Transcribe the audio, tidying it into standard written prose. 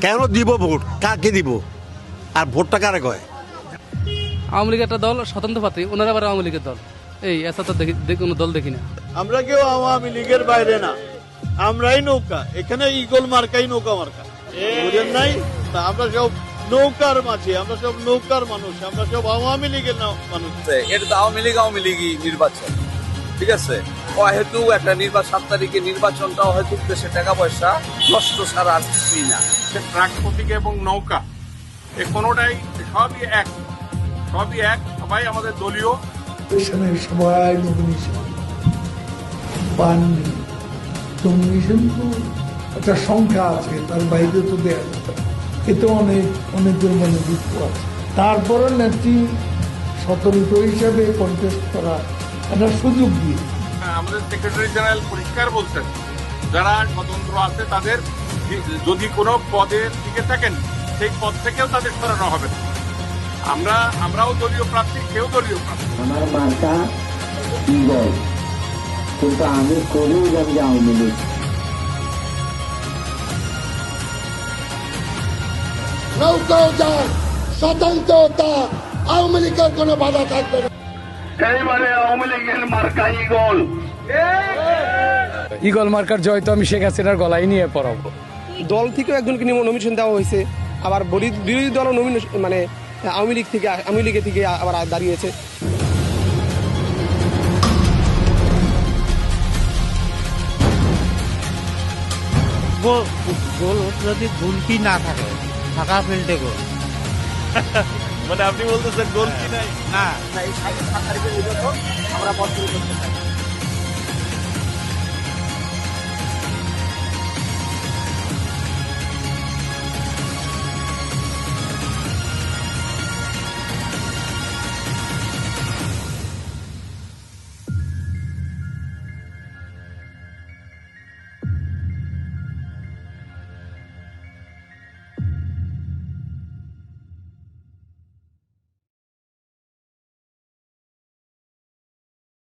কেন দিব ভোট, কাকে দিব, আর ভোটটা কারে কয়? আওয়ামী লীগের একটা দল স্বতন্ত্র প্রার্থী, ওনারা আবার আওয়ামী লীগের দল, এই এত তো কোনো দল দেখি না। আমরা কেউ আওয়ামী লীগের বাইরে না, আমরাই নৌকা, এখানে ইগল মার্কাই নৌকা মার্কা, বুঝেন নাই? আমরা সব নৌকার মাঝে, আমরা সব নৌকার মানুষ, আমরা সব আওয়ামী লীগের মানুষ। এটা তো আওয়ামী লীগই নির্বাচন, ঠিক আছে। হয়তো একটা 7 তারিখে নির্বাচনটাও হয়তো দেশে টাকা পয়সা নষ্ট ছাড়া আর কিছুই না। ট্রাক প্রতীকে এবং নৌকা এ কোনোটাই সবই এক, সবাই আমাদের দলীয়। সবাই নমিনেশন পাননি। নমিনেশন তো একটা সংখ্যা আছে, তার বাইরে তো দেয়া যাবে। এতে অনেকের মনে দুঃখ আছে। তারপরে নেত্রী স্বতন্ত্র হিসাবে কন্টেস্ট করা একটা সুযোগ দিয়ে আমাদের সেক্রেটারি জেনারেল পরিষ্কার বলছেন, যারা স্বতন্ত্র আছে তাদের যদি কোনো পদের টিকে থাকেন সেই পদ থেকেও তাদের সরানো হবে। আমরাও দলীয় প্রার্থী, কেউ দলীয় প্রার্থী। আমার মার্কা ইগল, কিন্তু আমি করিও যাবো আওয়ামী লীগ। নৌকাও যার স্বতন্ত্রতা, আওয়ামী লীগের কোনো বাধা থাকবে না। এইবারে আওয়ামী লীগের মার্কা ইগল। ইগল মার্কার জয় তো আমি শেখ হাসিনার গলায় নিয়ে পড়াবো। দল থেকেও একজনকে নমিনেশন দেওয়া হয়েছে, আবার বিরোধী দলও নমিনেশন, মানে আওয়ামী লীগের থেকে আবার দাঁড়িয়েছে। গোল যদি গোলকি না থাকে, ফাঁকা ফিল্ডে গোল। মানে আপনি বলতেছেন গোল কি নাই? না, এই 7 তারিখের আমরা বদল করতে চাই।